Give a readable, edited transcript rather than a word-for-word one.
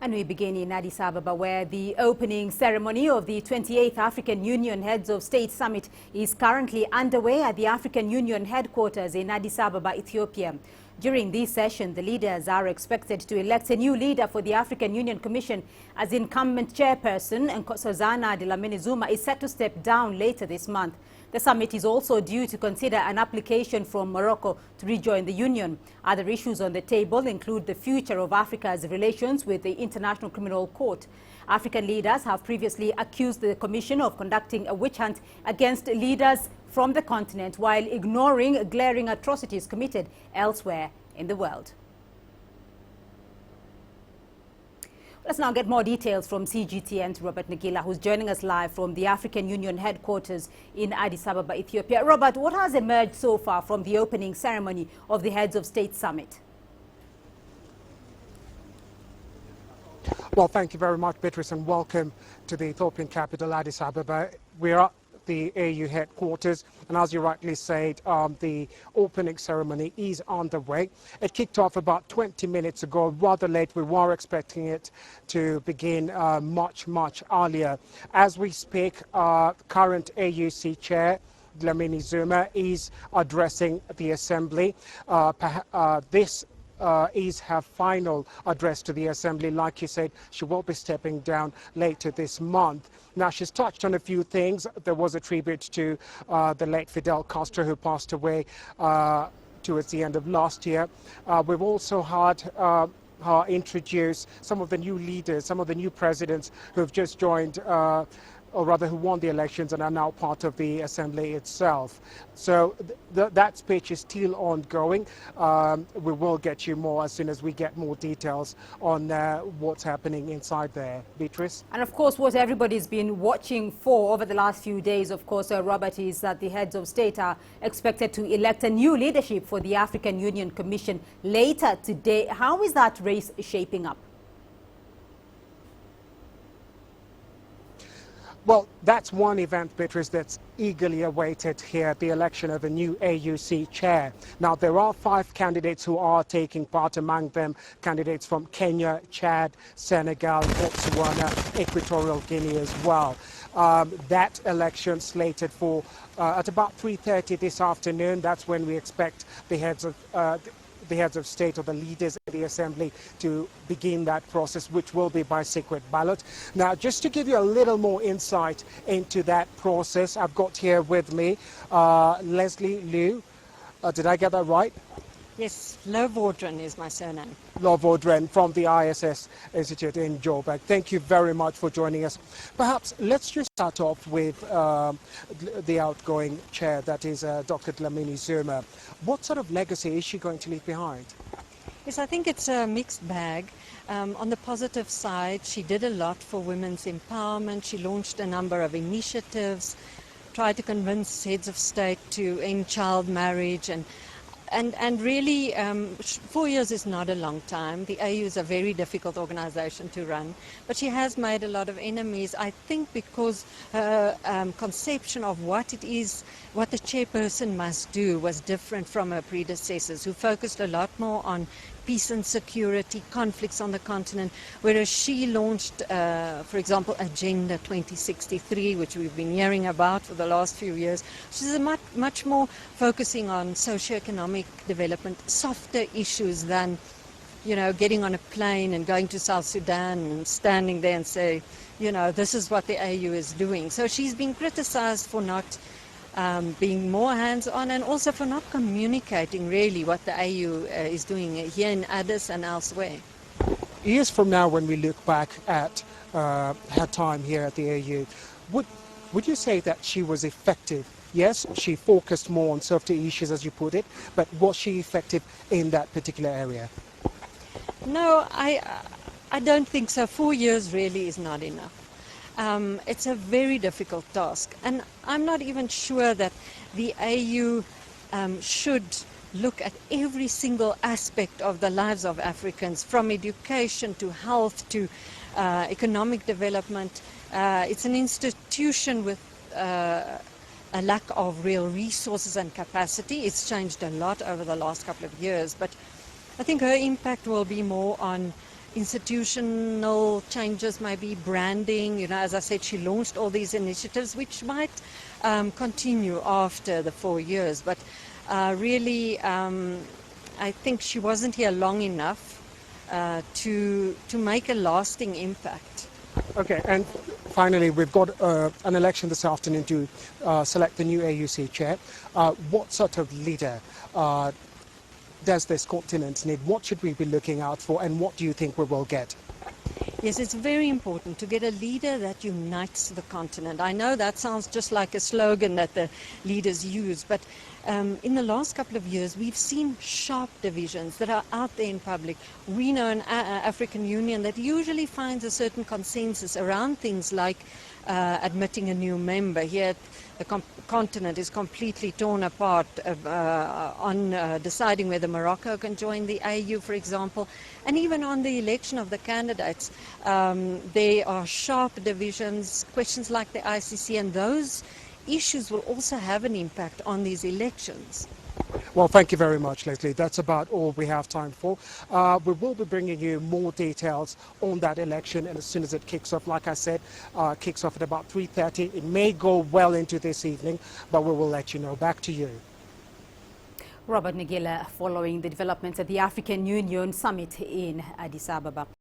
And we begin in Addis Ababa, where the opening ceremony of the 28th African Union Heads of State Summit is currently underway at the African Union headquarters in Addis Ababa, Ethiopia. During this session, the leaders are expected to elect a new leader for the African Union Commission, as incumbent chairperson Nkosozana Dlamini-Zuma is set to step down later this month. The summit is also due to consider an application from Morocco to rejoin the Union. Other issues on the table include the future of Africa's relations with the International Criminal Court. African leaders have previously accused the Commission of conducting a witch hunt against leaders from the continent while ignoring glaring atrocities committed elsewhere in the world. Let's now get more details from CGTN's Robert Nagila, who's joining us live from the African Union headquarters in Addis Ababa, Ethiopia. Robert, what has emerged so far from the opening ceremony of the Heads of State Summit? Well, thank you very much, Beatrice, and welcome to the Ethiopian capital, Addis Ababa. We are the AU headquarters, and as you rightly said, the opening ceremony is underway. It kicked off about 20 minutes ago, rather late. We were expecting it to begin much earlier. As we speak, current AUC chair Dlamini-Zuma is addressing the assembly. This is her final address to the assembly. Like you said, she will be stepping down later this month. Now, she's touched on a few things. There was a tribute to the late Fidel Castro, who passed away towards the end of last year. We've also heard her introduce some of the new leaders, some of the new presidents who have just joined, or rather who won the elections and are now part of the assembly itself. So that speech is still ongoing. We will get you more as soon as we get more details on what's happening inside there. Beatrice? And of course, what everybody's been watching for over the last few days, of course, Robert, is that the heads of state are expected to elect a new leadership for the African Union Commission later today. How is that race shaping up? Well, that's one event, Beatrice, that's eagerly awaited here, the election of a new AUC chair. Now, there are 5 candidates who are taking part, among them candidates from Kenya, Chad, Senegal, Botswana, Equatorial Guinea as well. That election slated for at about 3:30 this afternoon. That's when we expect the heads of state or the leaders in the assembly to begin that process, which will be by secret ballot. Now, just to give you a little more insight into that process, I've got here with me Leslie Liu. Did I get that right? Yes, Lovaudren is my surname. Lovaudren from the ISS Institute in Joburg. Thank you very much for joining us. Perhaps let's just start off with the outgoing chair, that is Dr. Dlamini-Zuma. What sort of legacy is she going to leave behind? Yes, I think it's a mixed bag. On the positive side, she did a lot for women's empowerment. She launched a number of initiatives, tried to convince heads of state to end child marriage, and really, 4 years is not a long time. The AU is a very difficult organization to run, but she has made a lot of enemies, I think, because her conception of what it is, what the chairperson must do was different from her predecessors, who focused a lot more on peace and security, conflicts on the continent, whereas she launched, for example, Agenda 2063, which we've been hearing about for the last few years, which is much more focusing on socio-economic development, softer issues than, you know, getting on a plane and going to South Sudan and standing there and say, you know, this is what the AU is doing. So she's been criticized for not being more hands-on, and also for not communicating really what the AU is doing here in Addis and elsewhere. Years from now, when we look back at her time here at the AU, would you say that she was effective? Yes, she focused more on safety issues, as you put it, but was she effective in that particular area? No, I don't think so. 4 years really is not enough. It's a very difficult task, and I'm not even sure that the AU should look at every single aspect of the lives of Africans, from education to health to economic development. It's an institution with a lack of real resources and capacity. It's changed a lot over the last couple of years, but I think her impact will be more on institutional changes, maybe branding. You know, as I said, she launched all these initiatives which might continue after the 4 years. But really, I think she wasn't here long enough to make a lasting impact. Okay, and finally, we've got an election this afternoon to select the new AUC chair. What sort of leader does this continent need? What should we be looking out for, and what do you think we will get? Yes, it's very important to get a leader that unites the continent. I know that sounds just like a slogan that the leaders use, but in the last couple of years, we've seen sharp divisions that are out there in public. We know an African Union that usually finds a certain consensus around things like admitting a new member. Here, the continent is completely torn apart on deciding whether Morocco can join the AU, for example, and even on the election of the candidates. There are sharp divisions, questions like the ICC, and those issues will also have an impact on these elections. Well, thank you very much, Leslie. That's about all we have time for. We will be bringing you more details on that election, and as soon as it kicks off, like I said, kicks off at about 3:30. It may go well into this evening, but we will let you know. Back to you. Robert Nigela, following the developments at the African Union Summit in Addis Ababa.